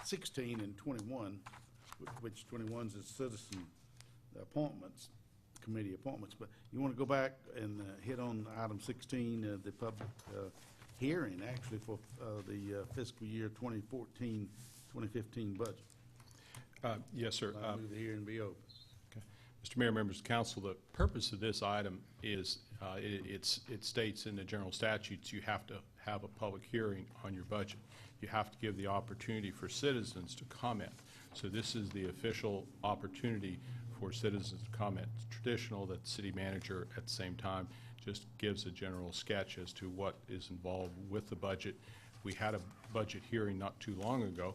16 and 21, which 21's is citizen appointments, committee appointments. But you want to go back and hit on item 16, the public hearing, actually, for the fiscal year 2014-2015 budget. Yes, sir. I'll move the hearing be open. Okay. Mr. Mayor, members of council, the purpose of this item is it states in the general statutes you have to have a public hearing on your budget. You have to give the opportunity for citizens to comment. So this is the official opportunity for citizens to comment. It's traditional that the city manager at the same time just gives a general sketch as to what is involved with the budget. We had a budget hearing not too long ago,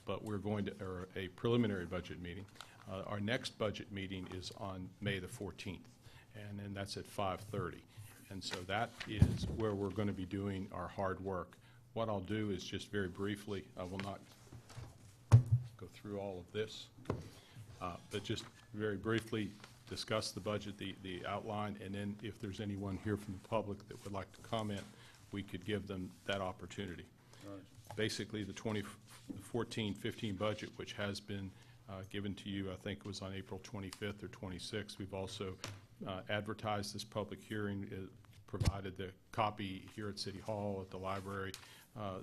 but we're going to, or a preliminary budget meeting. Our next budget meeting is on May the 14th, and then that's at 5:30. And so that is where we're going to be doing our hard work. What I'll do is just very briefly, I will not go through all of this, but just very briefly discuss the budget, the outline, and then if there's anyone here from the public that would like to comment, we could give them that opportunity. Right. Basically, the 2014-15 budget, which has been given to you, I think it was on April 25th or 26th. We've also advertised this public hearing, provided the copy here at City Hall, at the library,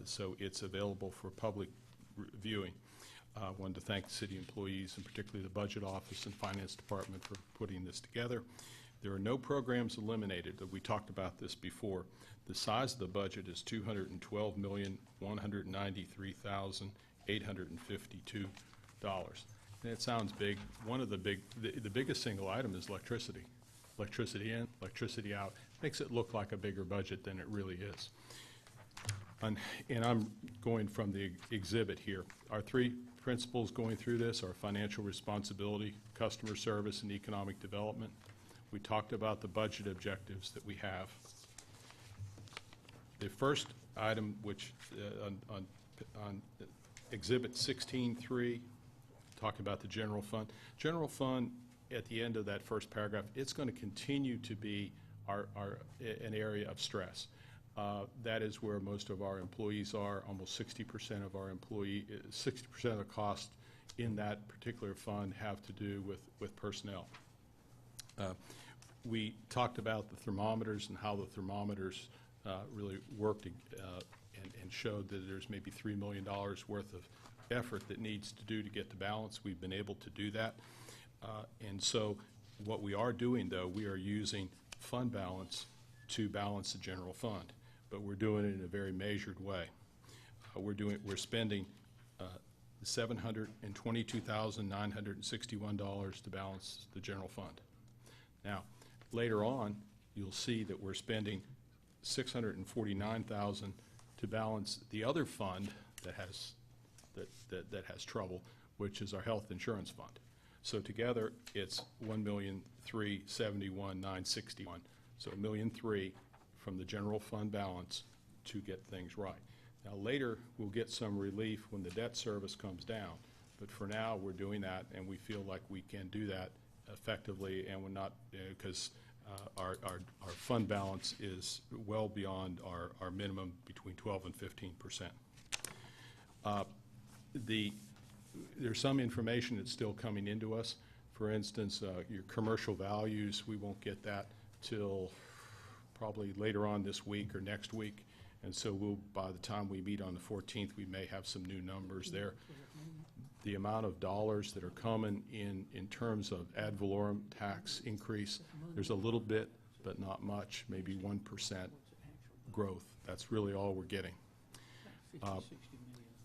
so it's available for public viewing. I wanted to thank the city employees, and particularly the budget office and finance department, for putting this together. There are no programs eliminated. We talked about this before. The size of the budget is $212,193,852. And it sounds big. One of the biggest single item is electricity. Electricity in, electricity out. Makes it look like a bigger budget than it really is. And I'm going from the exhibit here. Our three principles going through this are financial responsibility, customer service, and economic development. We talked about the budget objectives that we have. The first item, which on Exhibit 16.3, talking about the general fund. General fund, at the end of that first paragraph, it's going to continue to be an area of stress. That is where most of our employees are. Almost 60% of our 60% of the cost in that particular fund have to do with personnel. We talked about the thermometers and how the thermometers really worked and showed that there's maybe $3 million worth of effort that needs to do to get to balance. We've been able to do that. And so what we are doing, though, we are using fund balance to balance the general fund, but we're doing it in a very measured way. We're spending $722,961 to balance the general fund. Now, later on, you'll see that we're spending $649,000 to balance the other fund that has trouble, which is our health insurance fund. So together, it's $1,371,961. So $1.3 million from the general fund balance to get things right. Now later, we'll get some relief when the debt service comes down, but for now, we're doing that, and we feel like we can do that effectively, and we're not, because our fund balance is well beyond our minimum between 12 and 15%. There's some information that's still coming into us. For instance, your commercial values, we won't get that till probably later on this week or next week. And so by the time we meet on the 14th, we may have some new numbers there. The amount of dollars that are coming in terms of ad valorem tax increase, there's a little bit, but not much, maybe 1% growth. That's really all we're getting.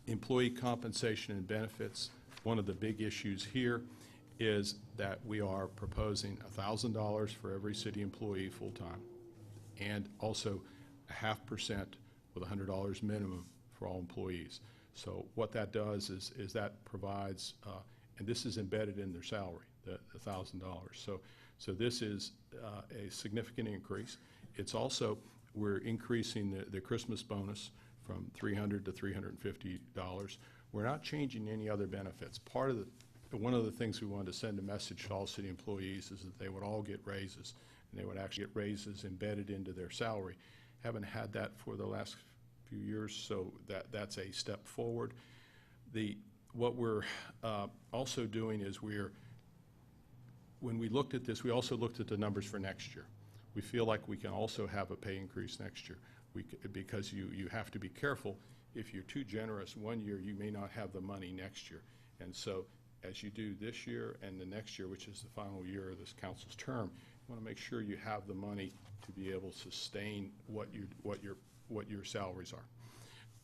Employee compensation and benefits, one of the big issues here is that we are proposing $1,000 for every city employee full-time, and also 0.5% with $100 minimum for all employees. So what that does is that provides, and this is embedded in their salary, the $1,000. So this is a significant increase. It's also, we're increasing the Christmas bonus from $300 to $350. We're not changing any other benefits. One of the things we wanted to send a message to all city employees is that they would all get raises, and they would actually get raises embedded into their salary. Haven't had that for the last few years, so that's a step forward. What we're also doing is when we looked at this, we also looked at the numbers for next year. We feel like we can also have a pay increase next year because you have to be careful. If you're too generous one year, you may not have the money next year. And so as you do this year and the next year, which is the final year of this council's term, you want to make sure you have the money to be able to sustain what your salaries are.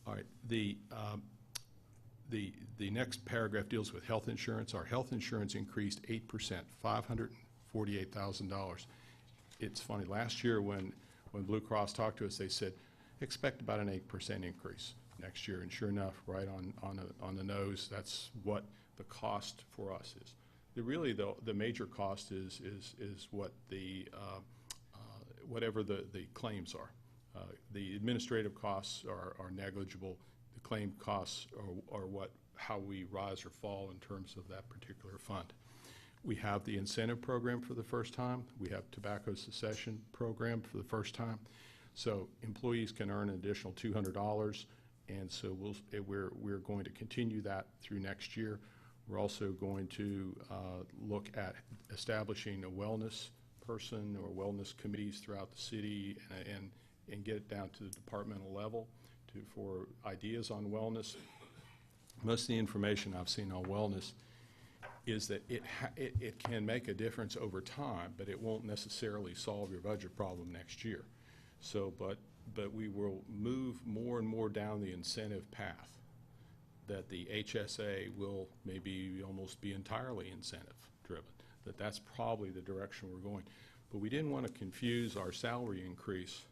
All right. The next paragraph deals with health insurance. Our health insurance increased 8%, $548,000. It's funny, last year when Blue Cross talked to us, they said, expect about an 8% increase next year. And sure enough, right on the nose, that's what the cost for us is. Really, the major cost is what whatever the claims are. The administrative costs are negligible. The claim costs are how we rise or fall in terms of that particular fund. We have the incentive program for the first time. We have tobacco cessation program for the first time. So employees can earn an additional $200, and so we're going to continue that through next year. We're also going to look at establishing a wellness person or wellness committees throughout the city and get it down to the departmental level for ideas on wellness. Most of the information I've seen on wellness is that it can make a difference over time, but it won't necessarily solve your budget problem next year. So, but we will move more and more down the incentive path, that the HSA will maybe almost be entirely incentive driven, that's probably the direction we're going. But we didn't want to confuse our salary increase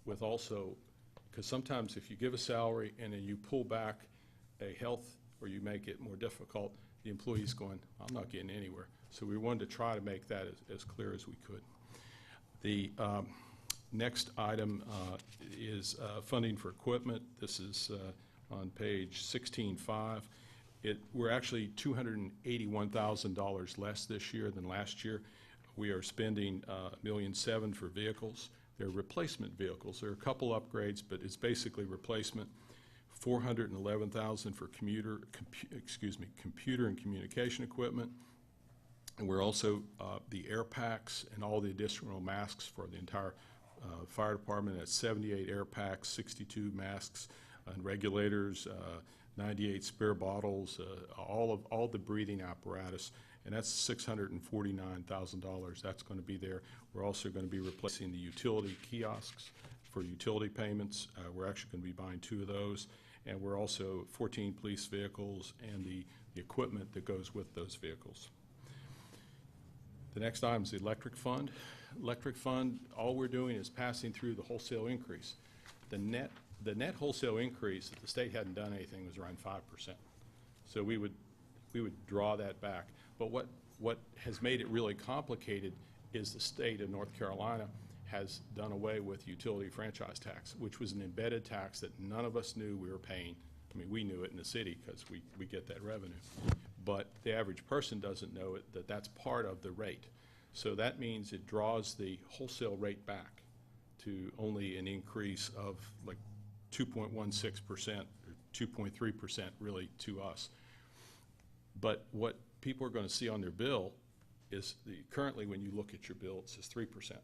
with also, because sometimes if you give a salary and then you pull back a health or you make it more difficult, the employee's going, I'm not getting anywhere. So we wanted to try to make that as clear as we could. The next item is funding for equipment. This is on page 16.5. We're actually $281,000 less this year than last year. We are spending $1.7 million for vehicles. They're replacement vehicles. There are a couple upgrades, but it's basically replacement. $411,000 for computer and communication equipment. And we're also the air packs and all the additional masks for the entire fire department. That's 78 air packs, 62 masks and regulators, 98 spare bottles, all the breathing apparatus, and that's $649,000. That's going to be there. We're also going to be replacing the utility kiosks for utility payments. We're actually going to be buying 2 of those, and we're also 14 police vehicles and the equipment that goes with those vehicles. The next item is the electric fund. Electric fund, all we're doing is passing through the wholesale increase. The net wholesale increase, if the state hadn't done anything, was around 5%. So we would draw that back. But what has made it really complicated is the state of North Carolina has done away with utility franchise tax, which was an embedded tax that none of us knew we were paying. I mean, we knew it in the city because we get that revenue. But the average person doesn't know it, that's part of the rate. So that means it draws the wholesale rate back to only an increase of like 2.16% or 2.3% really to us. But what people are going to see on their bill is currently when you look at your bill, it says 3%.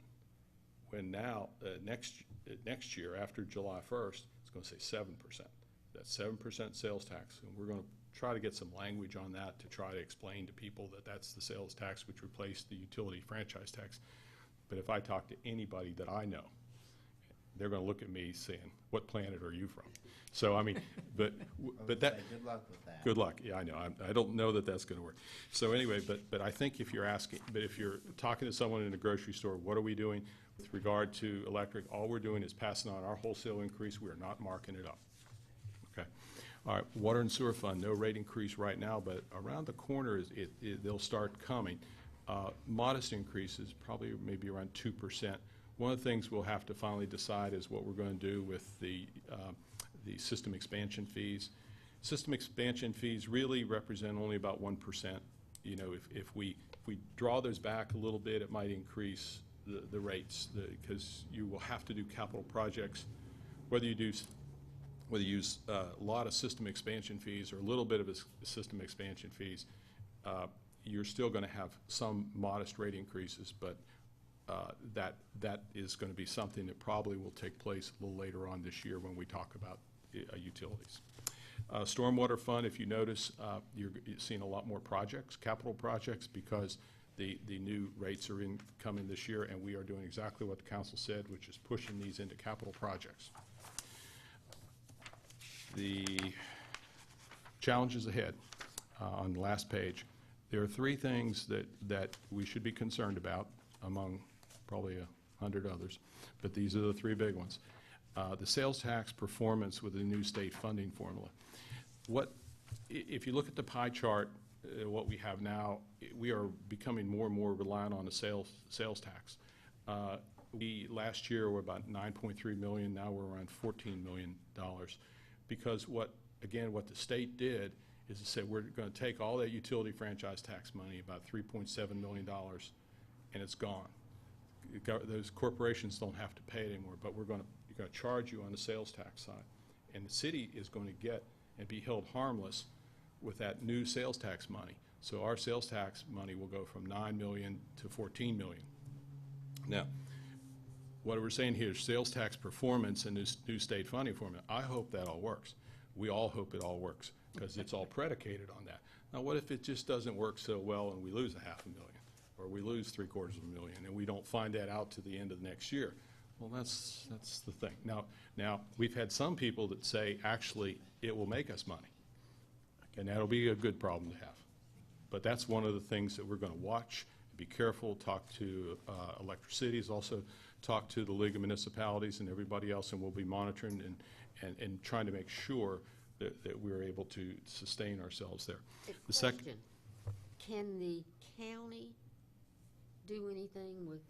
When now, next year, after July 1st, it's going to say 7%. That's 7% sales tax, and we're going to try to get some language on that to try to explain to people that that's the sales tax which replaced the utility franchise tax. But if I talk to anybody that I know, they're going to look at me saying, what planet are you from? So, I mean, but that. Good luck with that. Good luck. Yeah, I know. I don't know that that's going to work. So anyway, but I think if you're talking to someone in a grocery store, what are we doing with regard to electric? All we're doing is passing on our wholesale increase. We are not marking it up. Okay. All right. Water and sewer fund, no rate increase right now, but around the corner they'll start coming. Modest increases, probably maybe around 2%. One of the things we'll have to finally decide is what we're going to do with the system expansion fees. System expansion fees really represent only about 1%. You know, if we draw those back a little bit, it might increase the rates because you will have to do capital projects, whether you do whether you use a lot of system expansion fees or a little bit of system expansion fees, you're still going to have some modest rate increases, but that is going to be something that probably will take place a little later on this year when we talk about utilities. Stormwater fund, if you notice, you're seeing a lot more projects, capital projects, because the new rates are coming this year, and we are doing exactly what the council said, which is pushing these into capital projects. The challenges ahead on the last page. There are three things that we should be concerned about, among probably 100 others, but these are the three big ones. The sales tax performance with the new state funding formula. If you look at the pie chart, what we have now, we are becoming more and more reliant on the sales tax. Last year were about 9.3 million, now we're around $14 million. Because what the state did is to say, we're going to take all that utility franchise tax money, about $3.7 million, and it's gone. Those corporations don't have to pay it anymore, but we're going to charge you on the sales tax side. And the city is going to get and be held harmless with that new sales tax money. So our sales tax money will go from $9 million to $14 million. Now, what we're saying here is sales tax performance and this new state funding formula. I hope that all works. We all hope it all works, because it's all predicated on that. Now, what if it just doesn't work so well and we lose $500,000, or we lose $750,000, and we don't find that out to the end of next year? Well, that's the thing. Now we've had some people that say, actually, it will make us money, and that'll be a good problem to have. But that's one of the things that we're going to watch, be careful, talk to electric cities, also talk to the League of Municipalities and everybody else, and we'll be monitoring and trying to make sure that we're able to sustain ourselves there. The second, can the county do anything with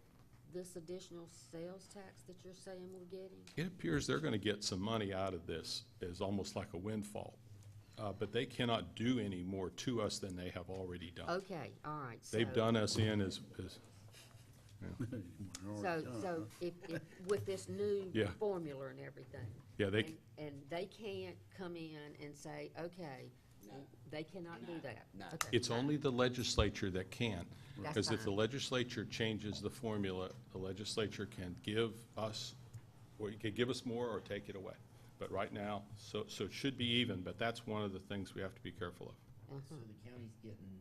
this additional sales tax that you're saying we're getting? it appears they're going to get some money out of this as almost like a windfall, but they cannot do any more to us than they have already done. Okay, all right. They've done us in as So if with this new Yeah. formula and everything. Yeah, And they can't come in and say, okay, they cannot do that. No. Okay, It's no. only the legislature that can. That's Because if the fine. legislature changes the formula, the legislature can give us, or you can give us more or take it away. But right now, so it should be even, but that's one of the things we have to be careful of. So the county's getting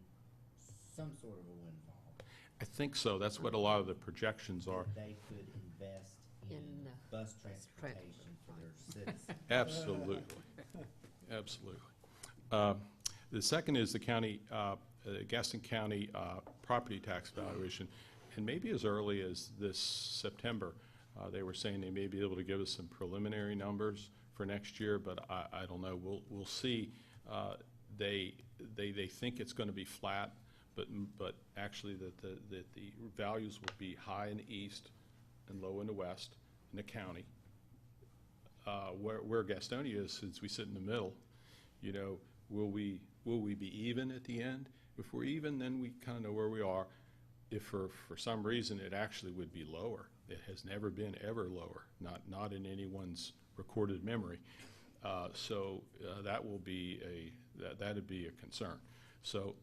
some sort of a windfall. I think so. That's what a lot of the projections are. They could invest in In, bus transportation for their citizens. Absolutely. Absolutely. The second is the county, Gaston County property tax valuation. And maybe as early as this September, they were saying they may be able to give us some preliminary numbers for next year, but I don't know. We'll see. They think it's going to be flat, but actually that the values will be high in the east and low in the west in the county. Where Gastonia is, since we sit in the middle, you know, will we be even at the end? If we're even, then we kind of know where we are. If for some reason it actually would be lower, it has never been ever lower, not in anyone's recorded memory. So that will be that'd be a concern. So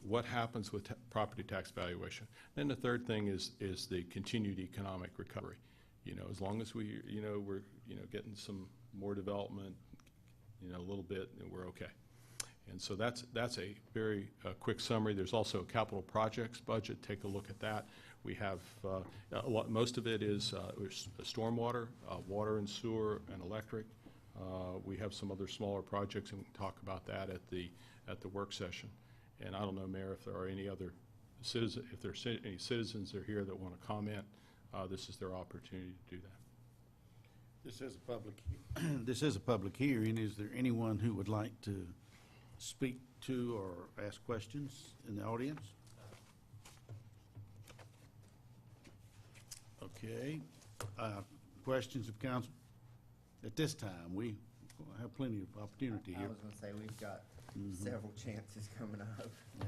what happens with property tax valuation? Then the third thing is the continued economic recovery. You know, as long as we're getting some more development, a little bit, and we're okay. And so that's a very quick summary. There's also a capital projects budget. Take a look at that. We have most of it is stormwater, water and sewer and electric. We have some other smaller projects, and we can talk about that at the work session. And I don't know, Mayor, if there are any other citizens, if there's any citizens that are here that want to comment, this is their opportunity to do that. This is a public hearing. Is there anyone who would like to speak to or ask questions in the audience? Okay. Questions of council? At this time, we have plenty of opportunity I here. was gonna say, we've got several chances coming up. Yeah,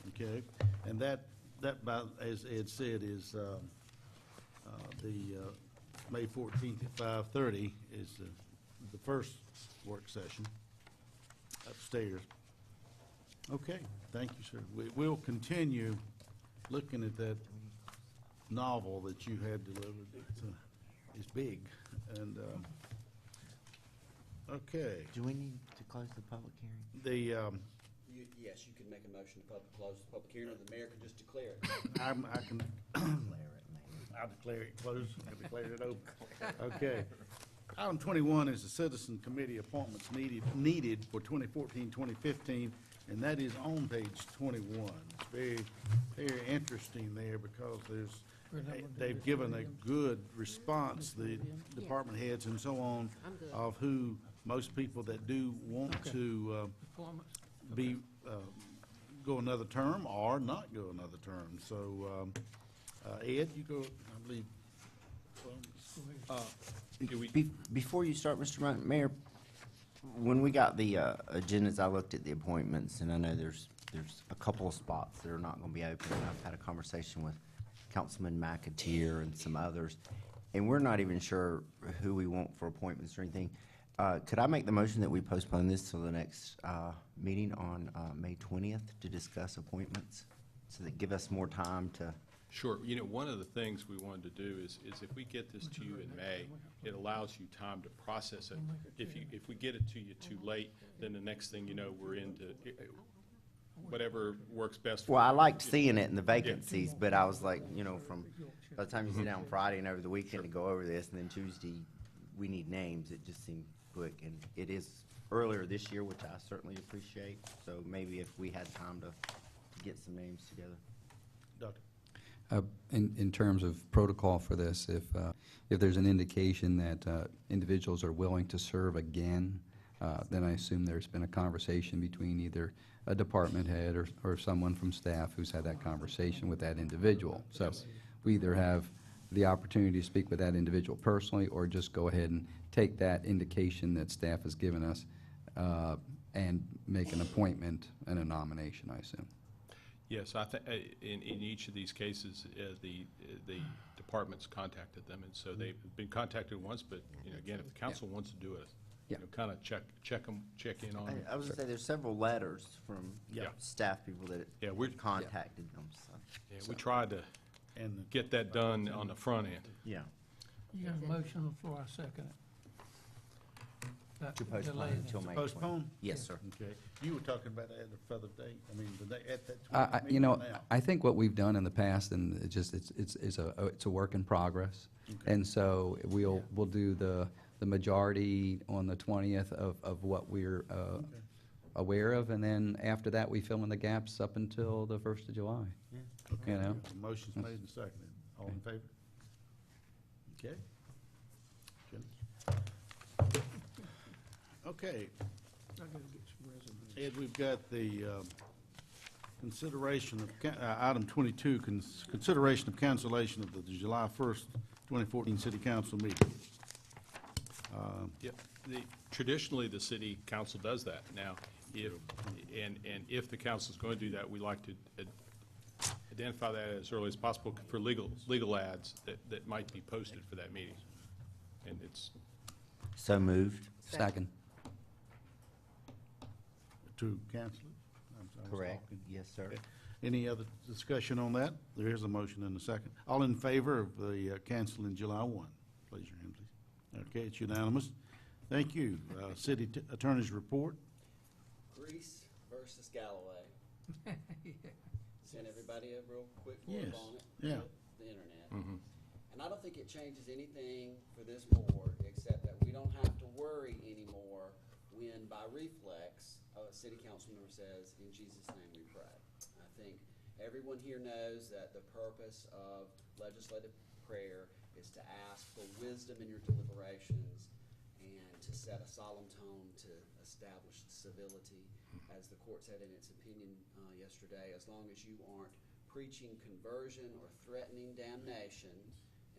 okay. And that, as Ed said, is the May 14th at 5:30 is the the first work session upstairs. Okay, thank you, sir. We'll continue looking at that novel that you had delivered. It's big, and, okay. Do we need to close the public hearing? The, Yes, you can make a motion to close the public hearing, or the mayor can just declare it. I can, Declare it, Mayor. I'll declare it closed, I declare it open. Okay. Item 21 is the citizen committee appointments needed for 2014-2015, and that is on page 21. It's very, very interesting there because they've given a good response, the department heads and so on, I'm good. of who most people that do want to be, go another term or not go another term. So, Ed, you go, I believe. Do we- Before you start, Mr. Mayor, when we got the agendas, I looked at the appointments, and I know there's a couple of spots that are not going to be open. And I've had a conversation with Councilman McAteer and some others, and we're not even sure who we want for appointments or anything. Could I make the motion that we postpone this till the next meeting on May 20th to discuss appointments, so that give us more time to... Sure. You know, one of the things we wanted to do is if we get this to you in May, it allows you time to process it. If we get it to you too late, then the next thing you know, we're into whatever works best for you. Well, I liked seeing it in the vacancies, but I was like, from, by the time you sit down Friday and over the weekend to go over this, and then Tuesday, we need names, it just seemed quick. And it is earlier this year, which I certainly appreciate, so maybe if we had time to get some names together. Doctor. In terms of protocol for this, if there's an indication that individuals are willing to serve again, then I assume there's been a conversation between either a department head or someone from staff who's had that conversation with that individual. So we either have the opportunity to speak with that individual personally, or just go ahead and take that indication that staff has given us and make an appointment and a nomination, I assume. Yes, I think in each of these cases, the department's contacted them, and so they've been contacted once, but, again, if the council wants to do it, Yeah. kind of check in on them. I was gonna say, there's several letters from Yeah. staff people that Yeah, we're- contacted them, so, Yeah, we tried to And get that done on the front end. yeah. You got a motion on the floor, I second it. To postpone Delay it. until May 20th. postpone? Yes, sir. Okay. You were talking about at a further date, I mean, the day, at that. You meeting know, now. I think what we've done in the past, and it's a work in progress. Okay. And so we'll do the majority on the 20th of what we're aware of, and then after that, we fill in the gaps up until the 1st of July. Okay. You know? The motion's made and seconded. All in favor? Okay. Good. Okay, I gotta get some resumes. Ed, we've got the consideration of, item 22, consideration of cancellation of the July 1st, 2014 City Council meeting. Yep. Traditionally, the city council does that. Now, if the council's going to do that, we like to identify that as early as possible for legal ads that might be posted for that meeting. And it's, So moved. Second. To cancel it? I was Correct. talking. Yes, sir. Okay. Any other discussion on that? There is a motion and a second. All in favor of the canceling July 1? Raise your hand, please. Okay, it's unanimous. Thank you. City Attorney's report. Greece versus Galloway. Sent everybody a real quick Yes, blurb on it. yeah. The internet. And I don't think it changes anything for this board, except that we don't have to worry anymore when by reflex, a city council member says, "In Jesus' name we pray." I think everyone here knows that the purpose of legislative prayer is to ask for wisdom in your deliberations and to set a solemn tone to establish civility. As the court said in its opinion yesterday, as long as you aren't preaching conversion or threatening damnation,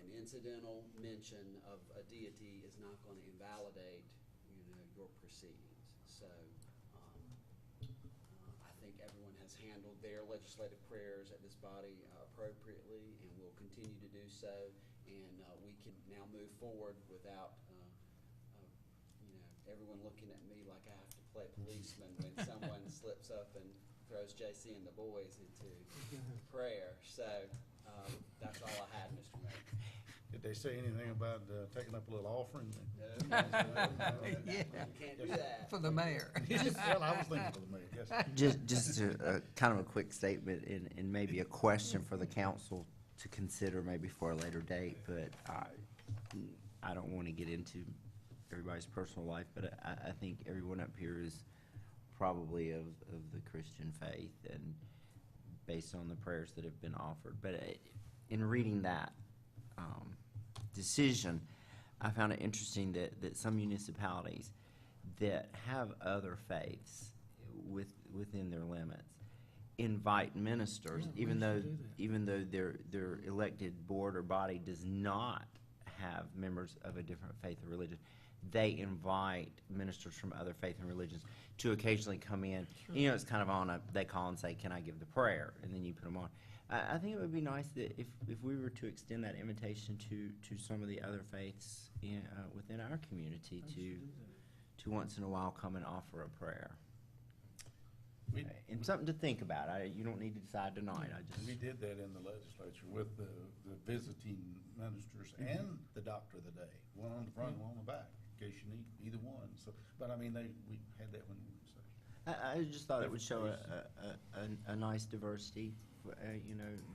an incidental mention of a deity is not going to invalidate, your proceedings. So I think everyone has handled their legislative prayers at this body appropriately and will continue to do so. And we can now move forward without, everyone looking at me like I have to play policeman when someone slips up and throws JC and the boys into prayer. So, that's all I had, Mr. Mayor. Did they say anything about taking up a little offering? No, you can't do that. For the mayor. Well, I was thinking for the mayor, yes. Just kind of a quick statement and maybe a question for the council to consider maybe for a later date, but I don't want to get into everybody's personal life, but I think everyone up here is probably of the Christian faith and based on the prayers that have been offered. But in reading that decision, I found it interesting that some municipalities that have other faiths within their limits invite ministers, Yeah, even we though should do that. their elected board or body does not have members of a different faith or religion. They invite ministers from other faith and religions to occasionally come in. You know, it's kind of they call and say, "Can I give the prayer?" And then you put them on. I think it would be nice that if we were to extend that invitation to some of the other faiths within our community to once in a while come and offer a prayer. We- And something to think about. You don't need to decide tonight. We did that in the legislature with the visiting ministers and the doctor of the day, one on the front, one on the back, in case you need either one. So, but I mean, we had that when we were in session. I just thought it would show a nice diversity,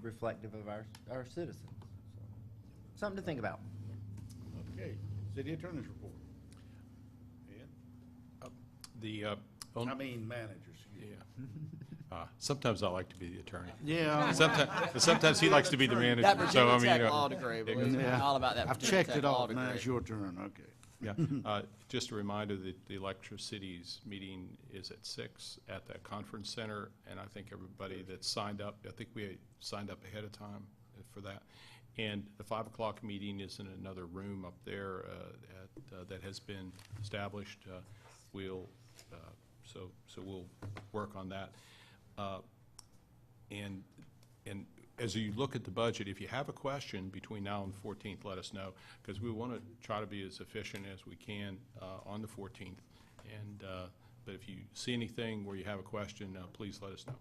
reflective of our citizens. So, something to think about. Okay, city attorney's report. Ed? I mean, managers. Yeah. Sometimes I like to be the attorney. Yeah. Sometimes he likes to be the manager. So, I mean, law degree, believe me, Yeah. all about that. I've Virginia checked Tech it law off, now degree. it's your turn, okay. Yeah, just a reminder that the Electricity's meeting is at 6 at that conference center, and I think everybody that signed up, I think we signed up ahead of time for that. And the 5 o'clock meeting is in another room up there that has been established. So we'll work on that. And as you look at the budget, if you have a question between now and the 14th, let us know, because we want to try to be as efficient as we can on the 14th. And but if you see anything where you have a question, please let us know.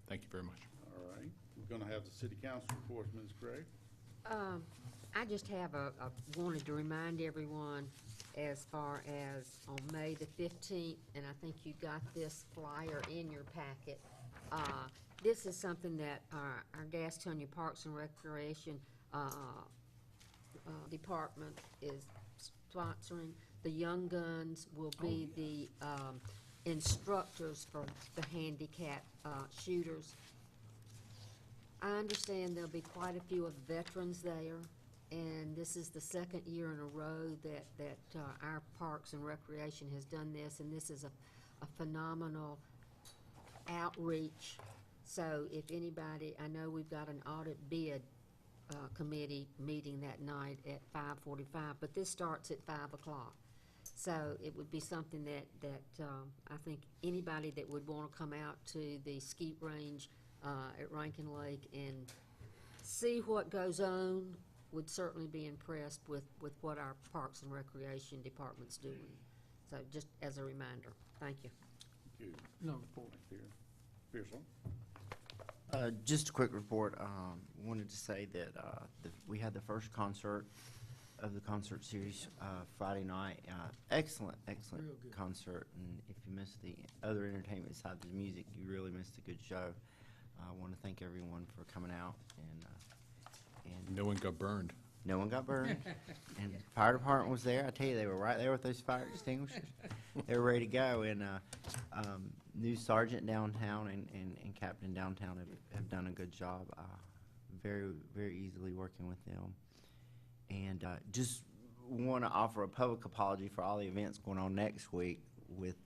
Thank you very much. All right, we're gonna have the city council reports, Ms. Gregg. I just have wanted to remind everyone as far as on May the 15th, and I think you got this flyer in your packet. This is something that our Gastonia Parks and Recreation Department is sponsoring. The Young Guns will be the instructors for the handicap shooters. I understand there'll be quite a few of the veterans there, and this is the second year in a row that our Parks and Recreation has done this, and this is a phenomenal outreach. So if anybody, I know we've got an audit bid committee meeting that night at 5:45, but this starts at 5 o'clock. So it would be something that I think anybody that would want to come out to the skeet range at Rankin Lake and see what goes on would certainly be impressed with what our Parks and Recreation Department's doing. So just as a reminder, thank you. Thank you. No report. Pearson? Just a quick report. Wanted to say that we had the first concert of the concert series Friday night. Excellent Real good. concert. And if you missed the other entertainment besides the music, you really missed a good show. I want to thank everyone for coming out and No one got burned. no one got burned. And the fire department was there. I tell you, they were right there with those fire extinguishers. They were ready to go. And new sergeant downtown and captain downtown have done a good job. Very, very easily working with them. And just want to offer a public apology for all the events going on next week with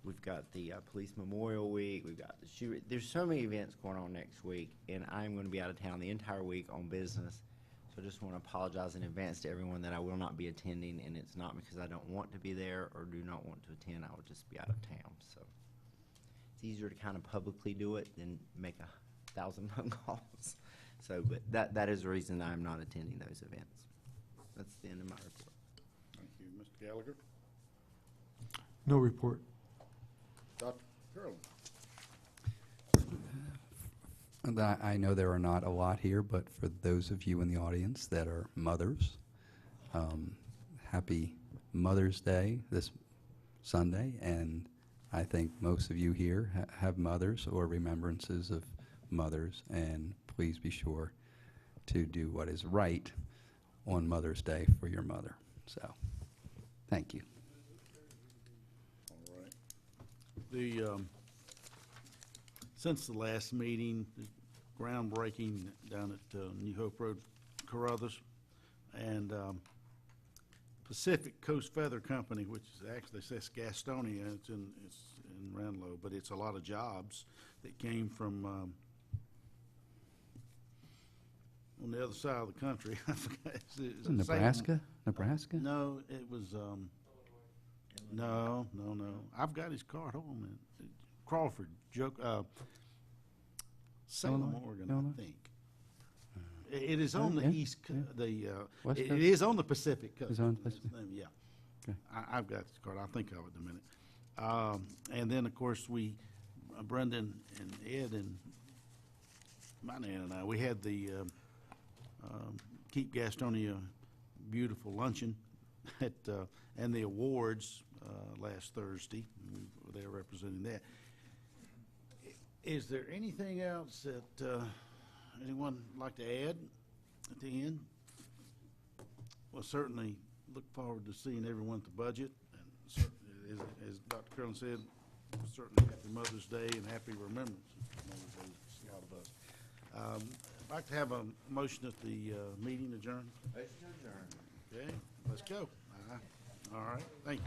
we've got the Police Memorial Week, we've got the shoot. There's so many events going on next week, and I'm going to be out of town the entire week on business. So I just want to apologize in advance to everyone that I will not be attending, and it's not because I don't want to be there or do not want to attend. I will just be out of town. So it's easier to kind of publicly do it than make 1,000 phone calls. So, but that is the reason I'm not attending those events. That's the end of my report. Thank you. Mr. Gallagher? No report. Dr. Curley? And I know there are not a lot here, but for those of you in the audience that are mothers, happy Mother's Day this Sunday, and I think most of you here have mothers or remembrances of mothers, and please be sure to do what is right on Mother's Day for your mother. So, thank you. All right. Since the last meeting, the groundbreaking down at New Hope Road, Carruthers, and Pacific Coast Feather Company, which is actually says Gastonia, it's in Ranlow, but it's a lot of jobs that came from on the other side of the country. I forgot. Is it Salem? Nebraska? No, it was, no. I've got his card. Hold on a minute. Crawford, Salem, Illinois? Oregon, Illinois? I think. It is on the yeah, east, West it Coast? is on the Pacific coast. It's on the Pacific? Yeah. Okay. I've got his card. I'll think of it in a minute. And then, of course, Brendan and Ed and my Nan and I, we had the Keep Gastonia Beautiful Luncheon at, and the awards last Thursday. We were there representing that. Is there anything else that anyone like to add at the end? Well, certainly look forward to seeing everyone at the budget. And certainly, as Dr. Curlin said, certainly happy Mother's Day and happy remembrance of Mother's Day to all of us. I'd like to have a motion at the meeting adjourned. Motion adjourned. Okay, let's go. All right, thank you.